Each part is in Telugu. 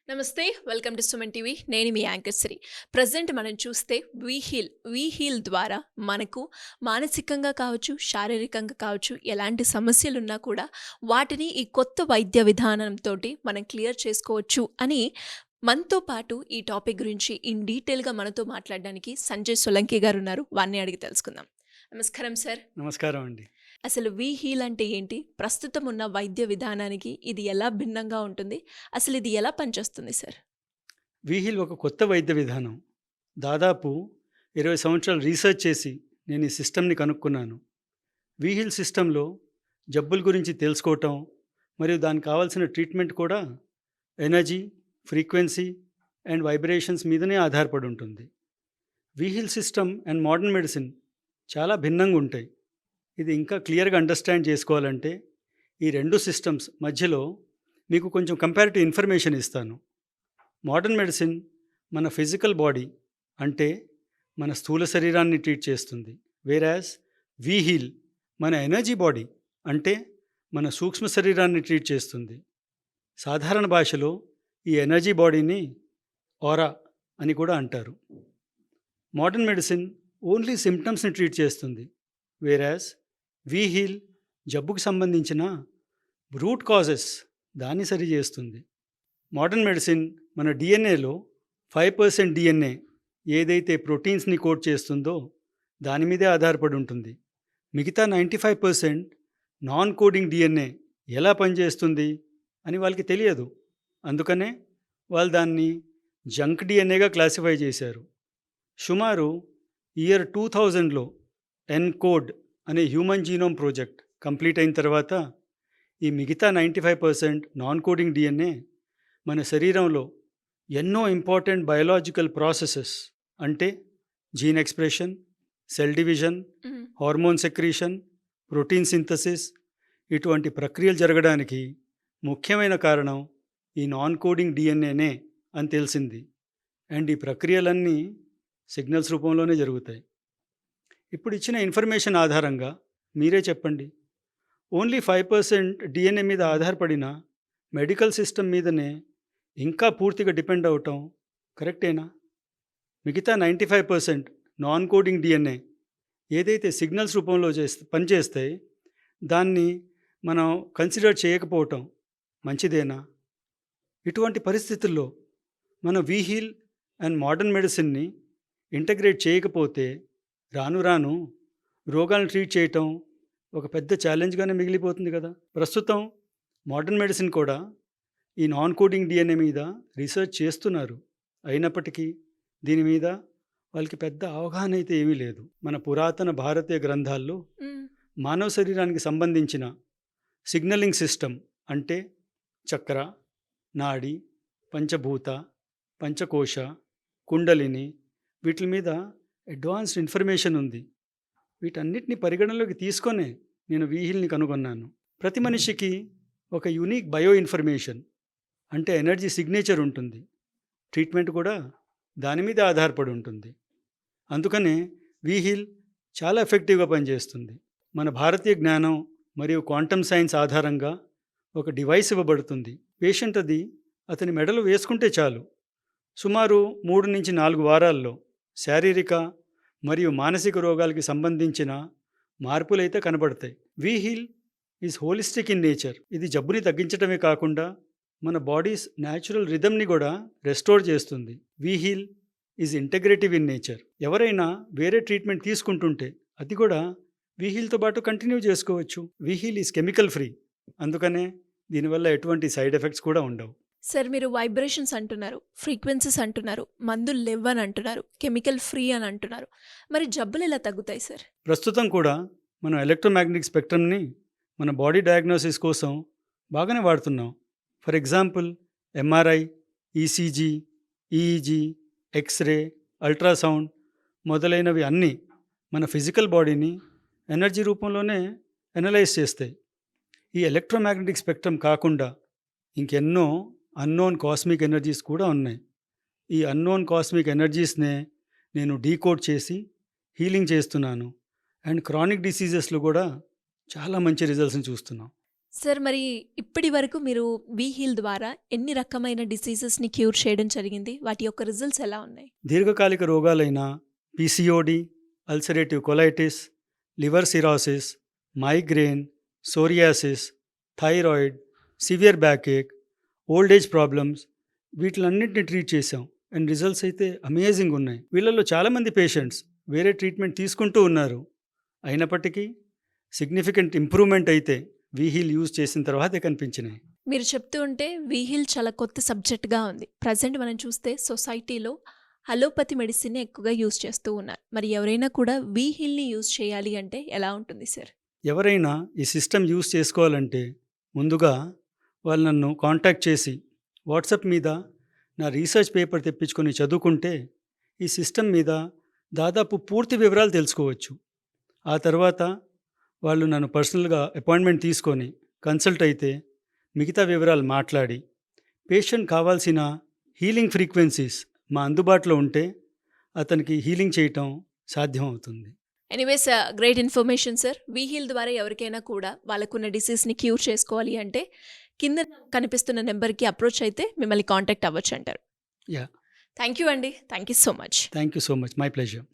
నమస్తే. Welcome to Suman TV. నేను మీ యాంకర్ సిరి. ప్రెజెంట్ మనం చూస్తే వీ హీల్ ద్వారా మనకు మానసికంగా కావచ్చు, శారీరకంగా కావచ్చు ఎలాంటి సమస్యలున్నా కూడా వాటిని ఈ కొత్త వైద్య విధానంతోటి మనం క్లియర్ చేసుకోవచ్చు అని మనతో పాటు ఈ టాపిక్ గురించి ఇన్ డీటెయిల్‌గా మనతో మాట్లాడడానికి సంజయ్ సోలంకి గారున్నారు. వారిని అడిగి తెలుసుకుందాం. నమస్కారం సార్. నమస్కారం అండి. అసలు వీ హీల్ అంటే ఏంటి? ప్రస్తుతం ఉన్న వైద్య విధానానికి ఇది ఎలా భిన్నంగా ఉంటుంది? అసలు ఇది ఎలా పనిచేస్తుంది సార్? వీహిల్ ఒక కొత్త వైద్య విధానం. దాదాపు 20 సంవత్సరాలు రీసెర్చ్ చేసి నేను ఈ సిస్టమ్‌ని కనుక్కున్నాను. వీహిల్ సిస్టంలో జబ్బుల గురించి తెలుసుకోవటం మరియు దానికి కావాల్సిన ట్రీట్మెంట్ కూడా ఎనర్జీ, ఫ్రీక్వెన్సీ అండ్ వైబ్రేషన్స్ మీదనే ఆధారపడి ఉంటుంది. వీహిల్ సిస్టమ్ అండ్ మోడర్న్ మెడిసిన్ చాలా భిన్నంగా ఉంటాయి. ఇది ఇంకా క్లియర్‌గా అండర్‌స్టాండ్ చేసుకోవాలంటే ఈ 2 సిస్టమ్స్ మధ్యలో మీకు కొంచెం కంపారిటివ్ ఇన్ఫర్మేషన్ ఇస్తాను. మోడర్న్ మెడిసిన్ మన ఫిజికల్ బాడీ అంటే మన స్థూల శరీరాన్ని ట్రీట్ చేస్తుంది. వేరాజ్ వీ హీల్ మన ఎనర్జీ బాడీ అంటే మన సూక్ష్మ శరీరాన్ని ట్రీట్ చేస్తుంది. సాధారణ భాషలో ఈ ఎనర్జీ బాడీని ఆరా అని కూడా అంటారు. మోడర్న్ మెడిసిన్ ఓన్లీ సిమ్టమ్స్ని ట్రీట్ చేస్తుంది. వేరాజ్ వీ హీల్ జబ్బుకు సంబంధించిన రూట్ కాజెస్ దాన్ని సరి చేస్తుంది. మోడర్న్ మెడిసిన్ మన డిఎన్ఏలో 5% డిఎన్ఏ ఏదైతే ప్రోటీన్స్ని కోడ్ చేస్తుందో దాని మీదే ఆధారపడి ఉంటుంది. మిగతా 95% నాన్ కోడింగ్ డిఎన్ఏ ఎలా పనిచేస్తుంది అని వాళ్ళకి తెలియదు. అందుకనే వాళ్ళు దాన్ని జంక్ డిఎన్ఏగా క్లాసిఫై చేశారు. సుమారు ఇయర్ 2000లో ఎన్కోడ్ అనే హ్యూమన్ జీనోమ్ ప్రాజెక్ట్ కంప్లీట్ అయిన తర్వాత ఈ మిగతా 95% నాన్ కోడింగ్ డిఎన్ఏ మన శరీరంలో ఎన్నో ఇంపార్టెంట్ బయోలాజికల్ ప్రాసెసెస్ అంటే జీన్ ఎక్స్ప్రెషన్, సెల్ డివిజన్, హ్మ్. హార్మోన్ సెక్రీషన్, ప్రోటీన్ సింథసిస్ ఇటువంటి ప్రక్రియలు జరగడానికి ముఖ్యమైన కారణం ఈ నాన్ కోడింగ్ డిఎన్ఏనే అని తెలిసింది. అండ్ ఈ ప్రక్రియలన్నీ సిగ్నల్స్ రూపంలోనే జరుగుతాయి. ఇప్పుడు ఇచ్చిన ఇన్ఫర్మేషన్ ఆధారంగా మీరే చెప్పండి. ఓన్లీ 5% డిఎన్ఏ మీద ఆధారపడిన మెడికల్ సిస్టమ్ మీదనే ఇంకా పూర్తిగా డిపెండ్ అవటం కరెక్టేనా? మిగతా 95% నాన్ కోడింగ్ డిఎన్ఏ ఏదైతే సిగ్నల్స్ రూపంలో పనిచేస్తే దాన్ని మనం కన్సిడర్ చేయకపోవటం మంచిదేనా? ఇటువంటి పరిస్థితుల్లో మన వీహీల్ అండ్ మోడర్న్ మెడిసిన్ని ఇంటగ్రేట్ చేయకపోతే రాను రాను రోగాలను ట్రీట్ చేయటం ఒక పెద్ద ఛాలెంజ్గానే మిగిలిపోతుంది కదా. ప్రస్తుతం మోడర్న్ మెడిసిన్ కూడా ఈ నాన్ కోడింగ్ డిఎన్ఏ మీద రీసెర్చ్ చేస్తున్నారు. అయినప్పటికీ దీని మీద వాళ్ళకి పెద్ద అవగాహన అయితే ఏమీ లేదు. మన పురాతన భారతీయ గ్రంథాల్లో హ్మ్. మానవ శరీరానికి సంబంధించిన సిగ్నలింగ్ సిస్టమ్ అంటే చక్ర, నాడి, పంచభూత, పంచకోశ, కుండలిని వీటి మీద అడ్వాన్స్డ్ ఇన్ఫర్మేషన్ ఉంది. వీటన్నిటిని పరిగణనలోకి తీసుకొనే నేను వీహిల్ని కనుగొన్నాను. ప్రతి మనిషికి ఒక యూనిక్ బయో ఇన్ఫర్మేషన్ అంటే ఎనర్జీ సిగ్నేచర్ ఉంటుంది. ట్రీట్మెంట్ కూడా దాని మీద ఆధారపడి ఉంటుంది. అందుకనే వీహిల్ చాలా ఎఫెక్టివ్గా పనిచేస్తుంది. మన భారతీయ జ్ఞానం మరియు క్వాంటమ్ సైన్స్ ఆధారంగా ఒక డివైస్ ఇవ్వబడుతుంది. పేషెంట్ అది అతని మెడలో వేసుకుంటే చాలు సుమారు 3 నుంచి 4 వారాల్లో శారీరక మరియు మానసిక రోగాలకి సంబంధించిన మార్పులైతే కనబడతాయి. వీహీల్ ఈజ్ హోలిస్టిక్ ఇన్ నేచర్. ఇది జబ్బుని తగ్గించడమే కాకుండా మన బాడీస్ న్యాచురల్ రిథమ్ని కూడా రెస్టోర్ చేస్తుంది. వీహీల్ ఈజ్ ఇంటగ్రేటివ్ ఇన్ నేచర్. ఎవరైనా వేరే ట్రీట్మెంట్ తీసుకుంటుంటే అది కూడా వీహీల్తో పాటు కంటిన్యూ చేసుకోవచ్చు. వీహీల్ ఈజ్ కెమికల్ ఫ్రీ. అందుకనే దీనివల్ల ఎటువంటి సైడ్ ఎఫెక్ట్స్ కూడా ఉండవు. సార్ మీరు వైబ్రేషన్స్ అంటున్నారు, ఫ్రీక్వెన్సీస్ అంటున్నారు, మందులు లెవ్వని అంటున్నారు, కెమికల్ ఫ్రీ అని అంటున్నారు. మరి జబ్బులు ఎలా తగ్గుతాయి సార్? ప్రస్తుతం కూడా మనం ఎలక్ట్రోమాగ్నెటిక్ స్పెక్ట్రమ్ని మన బాడీ డయాగ్నోసిస్ కోసం బాగానే వాడుతున్నాం. For example MRI, ECG, EEG, X ray, ultrasound మొదలైనవి అన్నీ మన ఫిజికల్ బాడీని ఎనర్జీ రూపంలోనే అనలైజ్ చేస్తాయి. ఈ ఎలక్ట్రోమాగ్నెటిక్ స్పెక్ట్రమ్ కాకుండా ఇంకెన్నో అన్నోన్ కాస్మిక్ ఎనర్జీస్ కూడా ఉన్నాయి. ఈ అన్నోన్ కాస్మిక్ ఎనర్జీస్నే నేను డీకోడ్ చేసి హీలింగ్ చేస్తున్నాను. అండ్ క్రానిక్ డిసీజెస్లో కూడా చాలా మంచి రిజల్ట్స్ని చూస్తున్నాం. సార్ మరి ఇప్పటి వరకు మీరు వి హీల్ ద్వారా ఎన్ని రకమైన డిసీజెస్‌ని క్యూర్ చేయడం జరిగింది? వాటి యొక్క రిజల్ట్స్ ఎలా ఉన్నాయి? దీర్ఘకాలిక రోగాలైన PCOD, ulcerative colitis, liver cirrhosis, migraine, psoriasis, thyroid, severe back ache, old age problems వీటిలన్నింటిని ట్రీట్ చేశాం. అండ్ రిజల్ట్స్ అయితే అమేజింగ్ ఉన్నాయి. వీళ్ళలో చాలామంది పేషెంట్స్ వేరే ట్రీట్మెంట్ తీసుకుంటూ ఉన్నారు. అయినప్పటికీ సిగ్నిఫికెంట్ ఇంప్రూవ్మెంట్ అయితే వి హీల్ యూజ్ చేసిన తర్వాతే కనిపించినాయి. మీరు చెప్తూ ఉంటే వి హీల్ చాలా కొత్త సబ్జెక్ట్‌గా ఉంది. ప్రెజెంట్ మనం చూస్తే సొసైటీలో అలోపతి మెడిసిన్‌ని ఎక్కువగా యూజ్ చేస్తూ ఉన్నారు. మరి ఎవరైనా కూడా వి హీల్‌ని యూజ్ చేయాలి అంటే ఎలా ఉంటుంది సార్? ఎవరైనా ఈ సిస్టమ్ యూజ్ చేసుకోవాలంటే ముందుగా వాళ్ళు నన్ను కాంటాక్ట్ చేసి వాట్సాప్ మీద నా రీసెర్చ్ పేపర్ తెప్పించుకొని చదువుకుంటే ఈ సిస్టమ్ మీద దాదాపు పూర్తి వివరాలు తెలుసుకోవచ్చు. ఆ తర్వాత వాళ్ళు నన్ను పర్సనల్గా అపాయింట్మెంట్ తీసుకొని కన్సల్ట్ అయితే మిగతా వివరాలు మాట్లాడి పేషెంట్ కావాల్సిన హీలింగ్ ఫ్రీక్వెన్సీస్ మా అందుబాటులో ఉంటే అతనికి హీలింగ్ చేయటం సాధ్యం అవుతుంది. Anyways great information sir. We heal ద్వారా ఎవరికైనా కూడా వాళ్ళకున్న డిసీజ్‌ని క్యూర్ చేసుకోవాలి అంటే కింద కనిపిస్తున్న నెంబర్‌కి అప్రోచ్ అయితే మిమ్మల్ని కాంటాక్ట్ అవ్వచ్చంటారు. యా, థ్యాంక్ యూ అండి. Thank you so much. Thank you so much. My pleasure.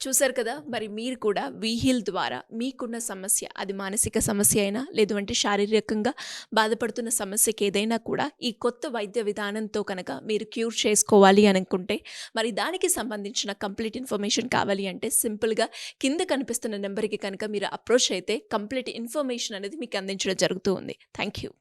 చూసారు కదా, మరి మీరు కూడా వి హీల్ ద్వారా మీకున్న సమస్య, అది మానసిక సమస్య అయినా లేదు అంటే శారీరకంగా బాధపడుతున్న సమస్యకి ఏదైనా కూడా ఈ కొత్త వైద్య విధానంతో కనుక మీరు క్యూర్ చేసుకోవాలి అనుకుంటే, మరి దానికి సంబంధించిన కంప్లీట్ ఇన్ఫర్మేషన్ కావాలి అంటే సింపుల్గా కింద కనిపిస్తున్న నెంబర్కి కనుక మీరు అప్రోచ్ అయితే కంప్లీట్ ఇన్ఫర్మేషన్ అనేది మీకు అందించడం జరుగుతూ ఉంది. Thank you.